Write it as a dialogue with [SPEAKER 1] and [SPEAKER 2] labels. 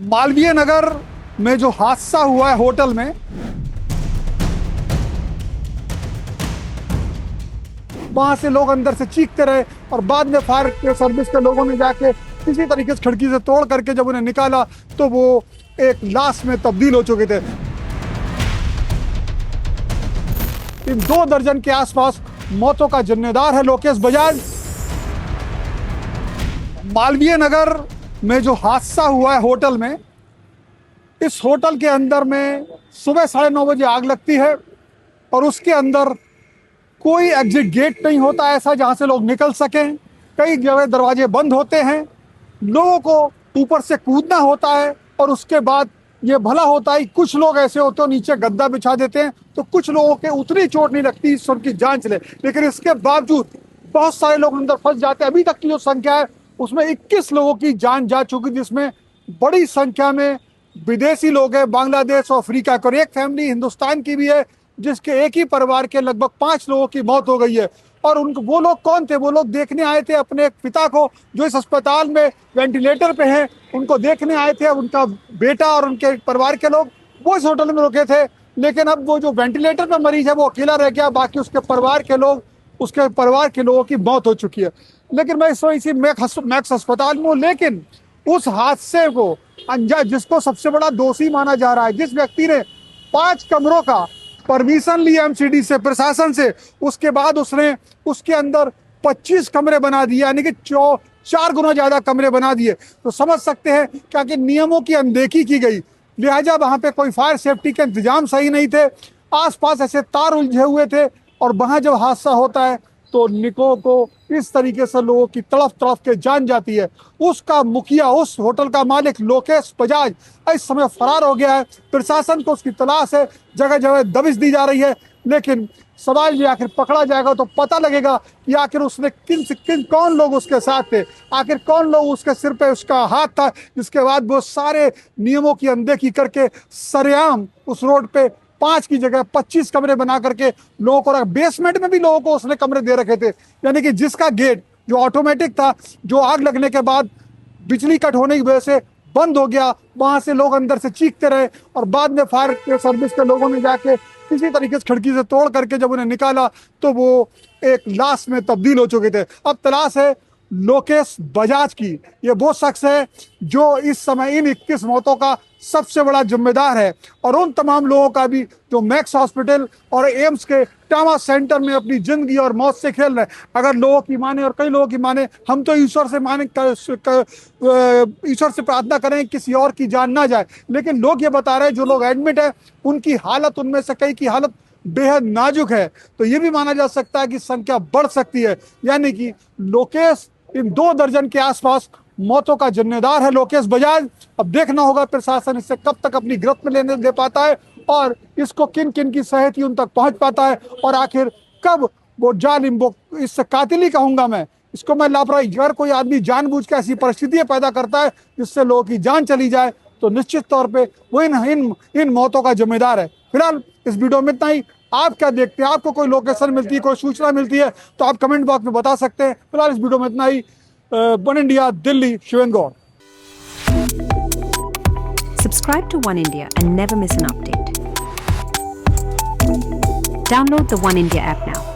[SPEAKER 1] मालवीय नगर में जो हादसा हुआ है होटल में, वहां से लोग अंदर से चीखते रहे और बाद में फायर सर्विस के लोगों ने जाके किसी तरीके से खिड़की से तोड़ करके जब उन्हें निकाला तो वो एक लाश में तब्दील हो चुके थे। इन 2 दर्जन के आसपास मौतों का जिम्मेदार है लोकेश बजाज। मालवीय नगर में जो हादसा हुआ है होटल में, इस होटल के अंदर में सुबह 9:30 बजे आग लगती है और उसके अंदर कोई एग्जिट गेट नहीं होता ऐसा जहां से लोग निकल सकें। कई जगह दरवाजे बंद होते हैं, लोगों को ऊपर से कूदना होता है और उसके बाद ये भला होता है कुछ लोग ऐसे होते हैं नीचे गद्दा बिछा देते हैं तो कुछ लोगों के उतनी चोट नहीं लगती, इससे उनकी जान चले, लेकिन इसके बावजूद बहुत सारे लोग अंदर फंस जाते हैं। अभी तक की जो संख्या है उसमें 21 लोगों की जान जा चुकी, जिसमें बड़ी संख्या में विदेशी लोग हैं, बांग्लादेश और अफ्रीका के, और एक फैमिली हिंदुस्तान की भी है जिसके एक ही परिवार के लगभग 5 लोगों की मौत हो गई है। और उनको वो लोग कौन थे? वो लोग देखने आए थे अपने पिता को जो इस अस्पताल में वेंटिलेटर पे हैं, उनको देखने आए थे। उनका बेटा और उनके परिवार के लोग वो इस होटल में रुके थे, लेकिन अब वो जो वेंटिलेटर पे मरीज है वो अकेला रह गया, बाकी उसके परिवार के लोगों की मौत हो चुकी है। लेकिन मैं इस वजह इसी मैक्स अस्पताल में हूँ, लेकिन उस हादसे को अंजाम जिसको सबसे बड़ा दोषी माना जा रहा है, जिस व्यक्ति ने 5 कमरों का परमिशन लिया एमसीडी से, प्रशासन से, उसके बाद उसने उसके अंदर 25 कमरे बना दिए, यानी कि 4 गुना ज्यादा कमरे बना दिए, तो समझ सकते हैं क्या कि नियमों की अनदेखी की गई। लिहाजा वहां पे कोई फायर सेफ्टी के इंतजाम सही नहीं थे, आसपास ऐसे तार उलझे हुए थे, और वहां जब हादसा होता है तो निको को इस तरीके से लोगों की तड़फ के जान जाती है। उसका मुखिया, उस होटल का मालिक लोकेश बजाज इस समय फरार हो गया है। प्रशासन को उसकी तलाश है, जगह जगह दबिश दी जा रही है, लेकिन सवाल ये आखिर पकड़ा जाएगा तो पता लगेगा कि आखिर उसने कौन लोग उसके साथ थे, आखिर कौन लोग उसके सिर पे उसका हाथ था, जिसके बाद वो सारे नियमों की अनदेखी करके सरेआम उस रोड पे 5 की जगह 25 कमरे बना करके लोगों को, बेसमेंट में भी लोगों को उसने कमरे दे रखे थे, यानी कि जिसका गेट जो ऑटोमेटिक था, जो आग लगने के बाद बिजली कट होने की वजह से बंद हो गया, वहां से लोग अंदर से चीखते रहे और बाद में फायर सर्विस के लोगों ने जाके किसी तरीके से खिड़की से तोड़ करके जब उन्हें निकाला तो वो एक लाश में तब्दील हो चुके थे। अब तलाश है लोकेश बजाज की। ये वो शख्स है जो इस समय इन 21 मौतों का सबसे बड़ा जिम्मेदार है, और उन तमाम लोगों का भी जो मैक्स हॉस्पिटल और एम्स के ट्रॉमा सेंटर में अपनी जिंदगी और मौत से खेल रहे हैं। अगर लोगों की माने और कई लोगों की माने, हम तो ईश्वर से प्रार्थना करें किसी और की जान ना जाए, लेकिन लोग ये बता रहे हैं जो लोग एडमिट है उनकी हालत, उनमें से कई की हालत बेहद नाजुक है, तो ये भी माना जा सकता है कि संख्या बढ़ सकती है। यानी कि लोकेश इन 2 दर्जन के आसपास मौतों का जिम्मेदार है लोकेश बजाज। अब देखना होगा प्रशासन इससे कब तक अपनी गिरफ्त में लेने दे पाता है और इसको किन किन की सहायता उन तक पहुंच पाता है, और आखिर कब वो जालिम, वो इस कातिली कहूंगा मैं इसको, मैं लापरवाही, अगर कोई आदमी जानबूझ के ऐसी परिस्थितियां पैदा करता है जिससे लोगों की जान चली जाए तो निश्चित तौर पर वो इन मौतों का जिम्मेदार है। फिलहाल इस वीडियो में इतना ही। आप क्या देखते हैं? आपको कोई लोकेशन मिलती है, कोई सूचना मिलती है तो आप कमेंट बॉक्स में बता सकते हैं। फिलहाल इस वीडियो में इतना ही। One India, Delhi, Shivendra Gaur.
[SPEAKER 2] Subscribe to One India and never miss an update. Download the One India app now.